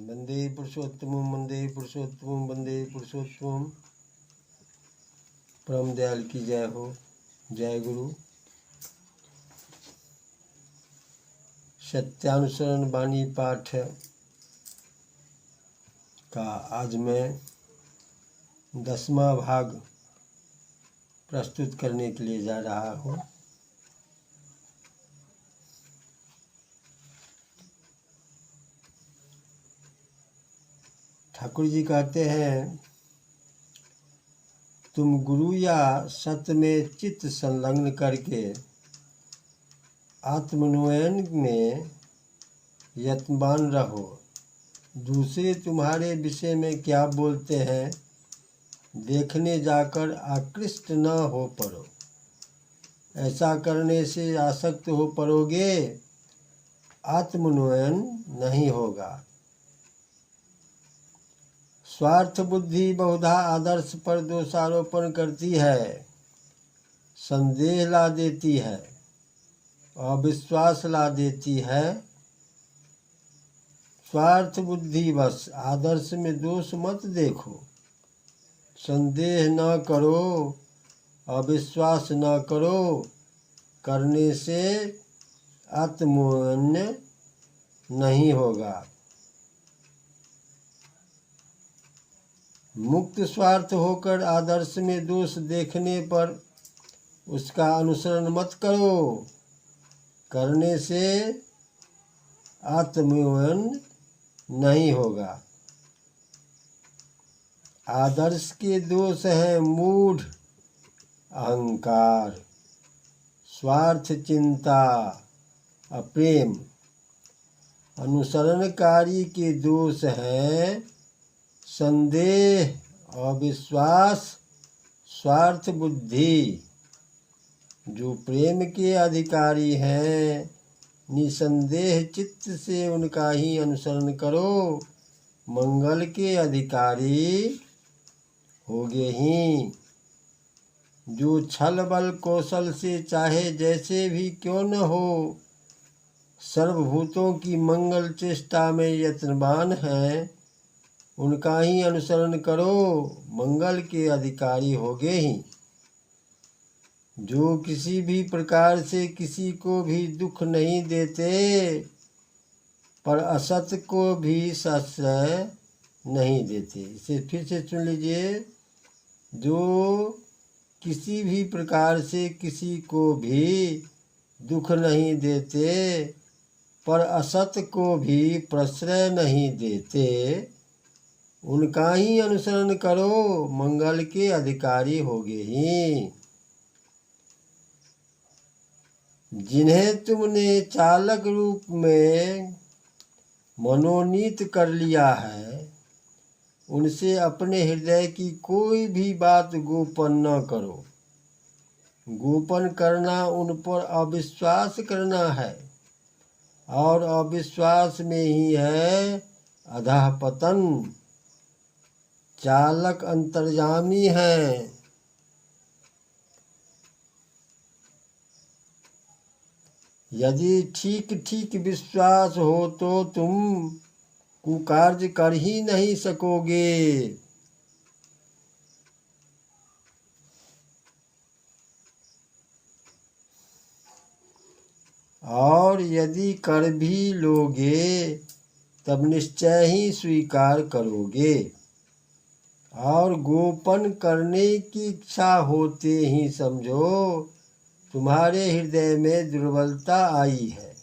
वंदे पुरुषोत्तमं वंदे पुरुषोत्तमं वंदे पुरुषोत्तमं। परम दयाल की जय हो। जय गुरु। सत्यानुसरण वाणी पाठ का आज मैं 10वां भाग प्रस्तुत करने के लिए जा रहा हूँ। ठाकुर जी कहते हैं, तुम गुरु या सत्य में चित्त संलग्न करके आत्मन्वयन में यत्नवान रहो। दूसरे तुम्हारे विषय में क्या बोलते हैं देखने जाकर आकृष्ट न हो पड़ो। ऐसा करने से आसक्त हो पड़ोगे, आत्मन्वयन नहीं होगा। स्वार्थ बुद्धि बहुधा आदर्श पर दोषारोपण करती है, संदेह ला देती है, अविश्वास ला देती है। स्वार्थ बुद्धि बस आदर्श में दोष मत देखो, संदेह न करो, अविश्वास न करो। करने से आत्मन्वयन नहीं होगा। मुक्त स्वार्थ होकर आदर्श में दोष देखने पर उसका अनुसरण मत करो। करने से आत्मन्वयन नहीं होगा। आदर्श के दोष हैं मूढ़, अहंकार, स्वार्थ चिंता, अप्रेम। अनुसरणकारी के दोष हैं संदेह, अविश्वास, स्वार्थ बुद्धि। जो प्रेम के अधिकारी हैं, निसंदेह चित्त से उनका ही अनुसरण करो। मंगल के अधिकारी होगे ही। जो छल बल कौशल से चाहे जैसे भी क्यों न हो, सर्वभूतों की मंगल चेष्टा में यत्नवान है, उनका ही अनुसरण करो। मंगल के अधिकारी होगे ही। जो किसी भी प्रकार से किसी को भी दुख नहीं देते, पर असत्य को भी सत्य नहीं देते। इसे फिर से सुन लीजिए। जो किसी भी प्रकार से किसी को भी दुख नहीं देते, पर असत्य को भी प्रश्रय नहीं देते, उनका ही अनुसरण करो। मंगल के अधिकारी होगे ही। जिन्हें तुमने चालक रूप में मनोनीत कर लिया है, उनसे अपने हृदय की कोई भी बात गोपन न करो। गोपन करना उन पर अविश्वास करना है, और अविश्वास में ही है अधःपतन। चालक अंतर्यामी हैं। यदि ठीक ठीक विश्वास हो तो तुम कुकार्य कर ही नहीं सकोगे। और यदि कर भी लोगे तब निश्चय ही स्वीकार करोगे। और गोपन करने की इच्छा होते ही समझो तुम्हारे हृदय में दुर्बलता आई है,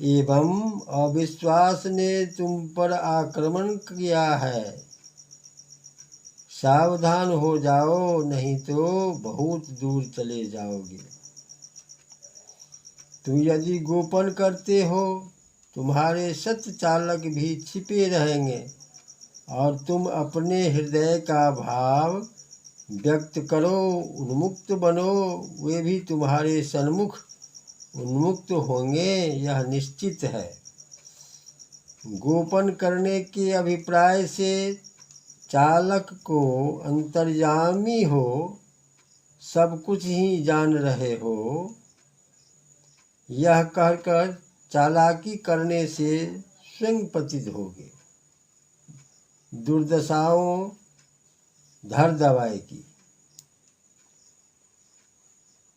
एवं अविश्वास ने तुम पर आक्रमण किया है। सावधान हो जाओ, नहीं तो बहुत दूर चले जाओगे। तुम यदि गोपन करते हो, तुम्हारे सत्य चालक भी छिपे रहेंगे, और तुम अपने हृदय का भाव व्यक्त करो, उन्मुक्त बनो, वे भी तुम्हारे सन्मुख उन्मुक्त होंगे, यह निश्चित है। गोपन करने के अभिप्राय से चालक को अंतर्यामी हो, सब कुछ ही जान रहे हो, यह कहकर चालाकी करने से स्वयं पतित होगे। दुर्दशाओं धर दबाएगी।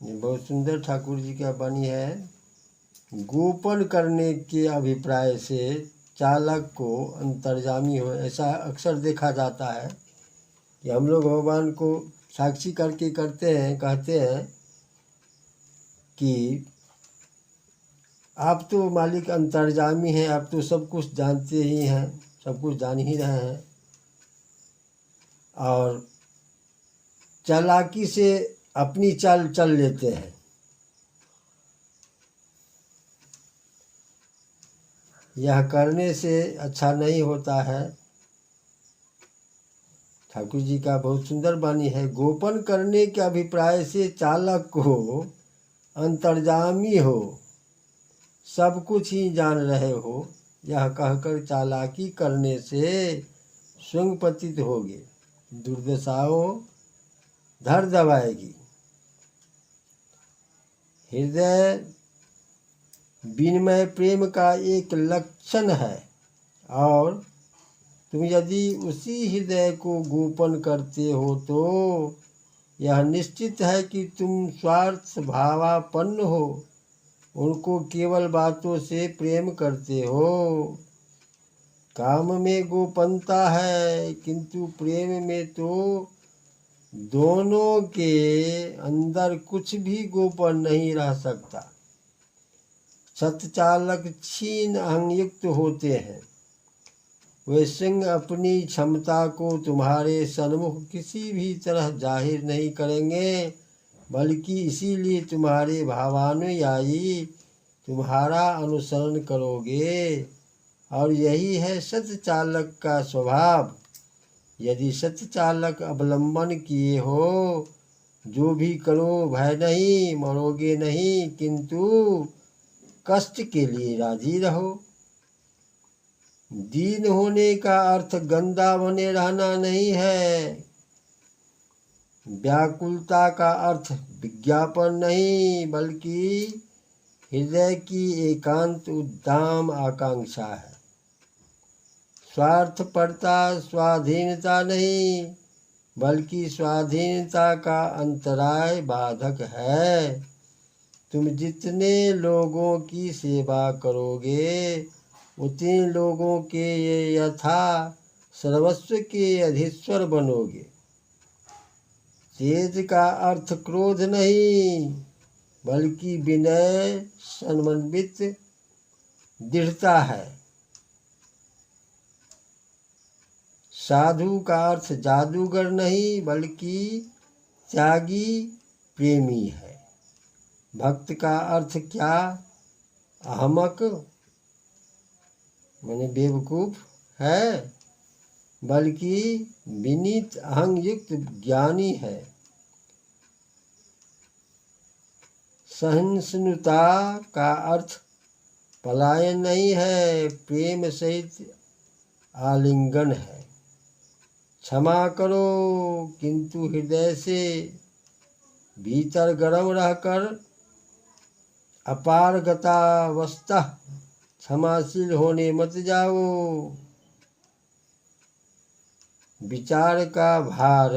ये बहुत सुंदर ठाकुर जी का वाणी है। गोपन करने के अभिप्राय से चालक को अंतर्जामी हो, ऐसा अक्सर देखा जाता है कि हम लोग भगवान को साक्षी करके करते हैं, कहते हैं कि आप तो मालिक अंतर्जामी हैं, आप तो सब कुछ जानते ही हैं, सब कुछ जान ही रहे हैं, और चालाकी से अपनी चाल चल लेते हैं। यह करने से अच्छा नहीं होता है। ठाकुर जी का बहुत सुंदर वाणी है। गोपन करने के अभिप्राय से चालक को अंतर्जामी हो, सब कुछ ही जान रहे हो, यह कहकर चालाकी करने से स्वयं पतित होगे, दुर्दशाओं धर दबाएगी। हृदय विनिमय प्रेम का एक लक्षण है, और तुम यदि उसी हृदय को गोपन करते हो तो यह निश्चित है कि तुम स्वार्थ भावापन्न हो, उनको केवल बातों से प्रेम करते हो। काम में गोपनता है, किंतु प्रेम में तो दोनों के अंदर कुछ भी गोपन नहीं रह सकता। सतचालक क्षीण अहंयुक्त होते हैं, वे सिंह अपनी क्षमता को तुम्हारे सन्मुख किसी भी तरह जाहिर नहीं करेंगे, बल्कि इसीलिए तुम्हारे भावानुयायी तुम्हारा अनुसरण करोगे, और यही है सतचालक का स्वभाव। यदि सतचालक अवलंबन किए हो, जो भी करो भय नहीं, मरोगे नहीं, किंतु कष्ट के लिए राजी रहो। दीन होने का अर्थ गंदा बने रहना नहीं है। व्याकुलता का अर्थ विज्ञापन नहीं, बल्कि हृदय की एकांत उद्दाम आकांक्षा है। स्वार्थपरता स्वाधीनता नहीं, बल्कि स्वाधीनता का अंतराय बाधक है। तुम जितने लोगों की सेवा करोगे, उतने लोगों के ये यथा सर्वस्व के अधीश्वर बनोगे। तेज का अर्थ क्रोध नहीं, बल्कि विनय समन्वित दृढ़ता है। साधु का अर्थ जादूगर नहीं, बल्कि त्यागी प्रेमी है। भक्त का अर्थ क्या अहमक माने बेवकूफ है, बल्कि विनीत अहंयुक्त ज्ञानी है। सहिष्णुता का अर्थ पलायन नहीं है, प्रेम सहित आलिंगन है। क्षमा करो, किंतु हृदय से, भीतर गर्म रहकर अपारगतावस्था क्षमाशील होने मत जाओ। विचार का भार,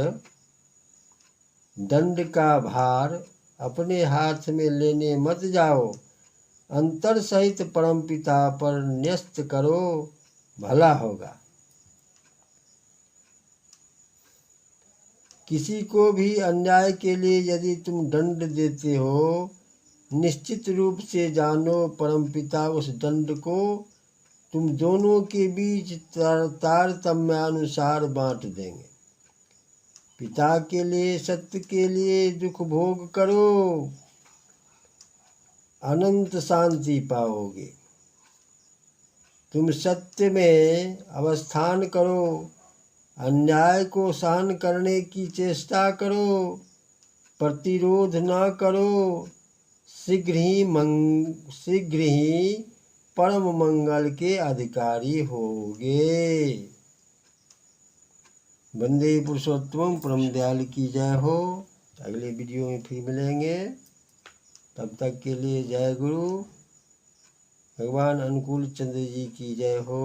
दंड का भार अपने हाथ में लेने मत जाओ। अंतर सहित परमपिता पर न्यस्त करो, भला होगा। किसी को भी अन्याय के लिए यदि तुम दंड देते हो, निश्चित रूप से जानो परमपिता उस दंड को तुम दोनों के बीच तारतम्यानुसार बांट देंगे। पिता के लिए, सत्य के लिए दुख भोग करो, अनंत शांति पाओगे। तुम सत्य में अवस्थान करो, अन्याय को सहन करने की चेष्टा करो, प्रतिरोध न करो, शीघ्र ही परम मंगल के अधिकारी होगे। वंदे पुरुषोत्तम परम दयाल की जय हो। अगले वीडियो में फिर मिलेंगे, तब तक के लिए जय गुरु। भगवान अनुकूल चंद्र जी की जय हो।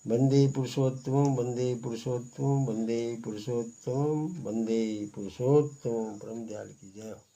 वंदे पुरुषोत्तम वंदे पुरुषोत्तम वंदे पुरुषोत्तम वंदे पुरुषोत्तम। परम दयाल की जय हो।